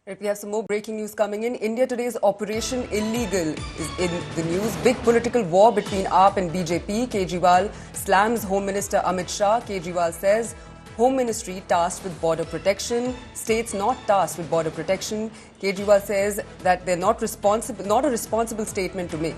Right, we have some more breaking news coming in. India Today's Operation Illegal is in the news. Big political war between AAP and BJP. Kejriwal slams Home Minister Amit Shah. Kejriwal says Home Ministry tasked with border protection, states not tasked with border protection. Kejriwal says that they're not a responsible statement to make.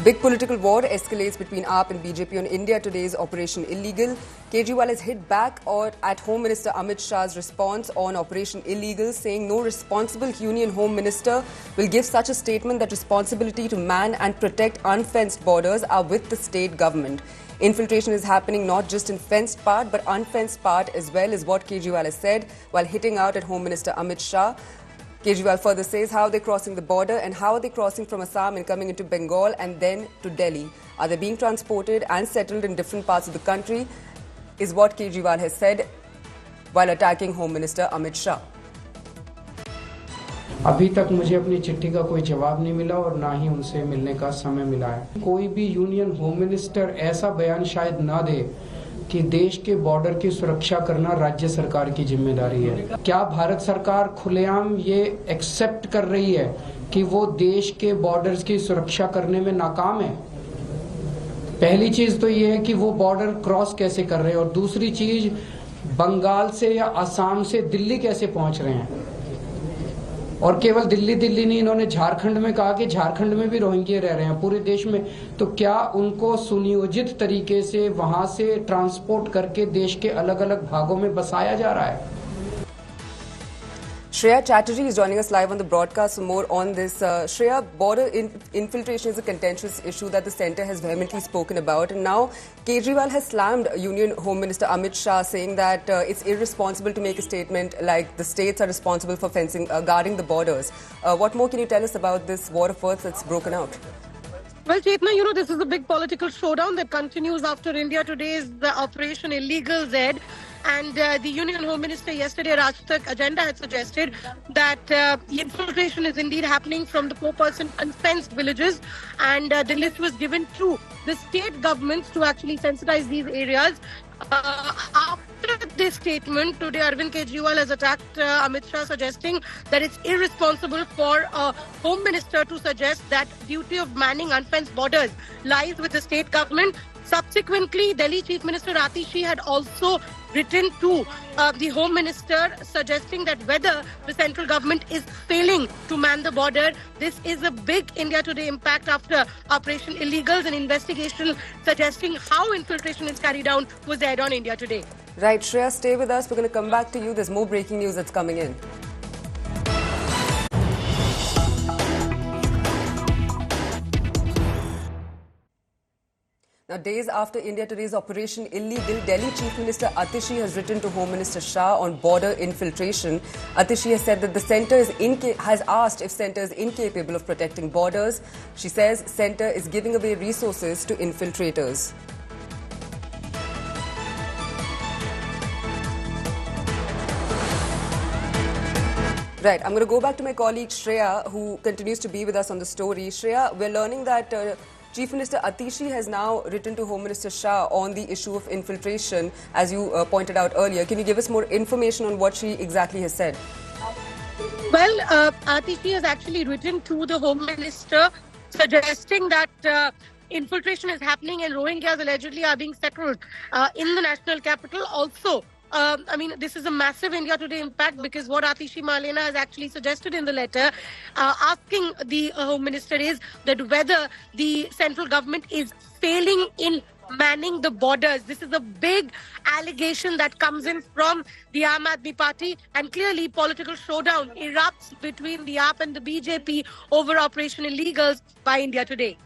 Big political war escalates between AAP and BJP on India Today's Operation Illegal. Kejriwal has hit back at Home Minister Amit Shah's response on Operation Illegal, saying no responsible Union Home Minister will give such a statement that responsibility to man and protect unfenced borders are with the state government. Infiltration is happening not just in fenced part but unfenced part as well, is what Kejriwal has said while hitting out at Home Minister Amit Shah. Kejriwal further says how they're crossing the border and how are they crossing from Assam and coming into Bengal and then to Delhi. Are they being transported and settled in different parts of the country, is what Kejriwal has said while attacking Home Minister Amit Shah. अभी तक मुझे अपनी चिट्ठी का कोई जवाब नहीं मिला और ना ही उनसे मिलने का समय मिला है। कोई भी यूनियन होम मिनिस्टर ऐसा बयान शायद ना दे कि देश के बॉर्डर की सुरक्षा करना राज्य सरकार की जिम्मेदारी है। क्या भारत सरकार खुलेआम ये एक्सेप्ट कर रही है कि वो देश के बॉर्डर्स की सुरक्षा करने में नाकाम है? पहली चीज तो ये है कि वो बॉर्डर क्रॉस कैसे कर रहे हैं और दूसरी चीज बंगाल से या असम से दिल्ली कैसे पहुंच रहे हैं। और केवल दिल्ली नहीं, इन्होंने झारखंड में कहा कि झारखंड में भी रोहिंग्या रह रहे हैं पूरे देश में। तो क्या उनको सुनियोजित तरीके से वहां से ट्रांसपोर्ट करके देश के अलग अलग भागों में बसाया जा रहा है? Shreya Chatterjee is joining us live on the broadcast for more on this. Shreya, border infiltration is a contentious issue that the centre has vehemently spoken about. And now Kejriwal has slammed Union Home Minister Amit Shah, saying that it's irresponsible to make a statement like the states are responsible for fencing, guarding the borders. What more can you tell us about this war of words that's broken out? Well, Chetna, this is a big political showdown that continues after India Today's Operation Illegal Z. And the Union Home Minister yesterday, Rajtak Agenda, had suggested that infiltration is indeed happening from the 4% unfenced villages. And the list was given to the state governments to actually sensitize these areas. After this statement, today Arvind Kejriwal has attacked Amit Shah, suggesting that it's irresponsible for a Home Minister to suggest that duty of manning unfenced borders lies with the state government. Subsequently, Delhi Chief Minister Atishi had also written to the Home Minister suggesting that whether the central government is failing to man the border. This is a big India Today impact after Operation Illegals. An investigation suggesting how infiltration is carried out was aired on India Today. Right, Shreya, stay with us. We're going to come back to you. There's more breaking news that's coming in. Now, days after India Today's Operation Illegal, Delhi Chief Minister Atishi has written to Home Minister Shah on border infiltration. Atishi has said that the centre has asked if centre is incapable of protecting borders. She says centre is giving away resources to infiltrators. Right, I'm going to go back to my colleague Shreya, who continues to be with us on the story. Shreya, we're learning that Chief Minister Atishi has now written to Home Minister Shah on the issue of infiltration, as you pointed out earlier. Can you give us more information on what she exactly has said? Well, Atishi has actually written to the Home Minister suggesting that infiltration is happening and Rohingyas allegedly are being settled in the national capital. Also, this is a massive India Today impact because what Atishi Malena has actually suggested in the letter asking the Home Minister is that whether the central government is failing in manning the borders. This is a big allegation that comes in from the Aam Aadmi Party, and clearly political showdown erupts between the AAP and the BJP over Operation Illegals by India Today.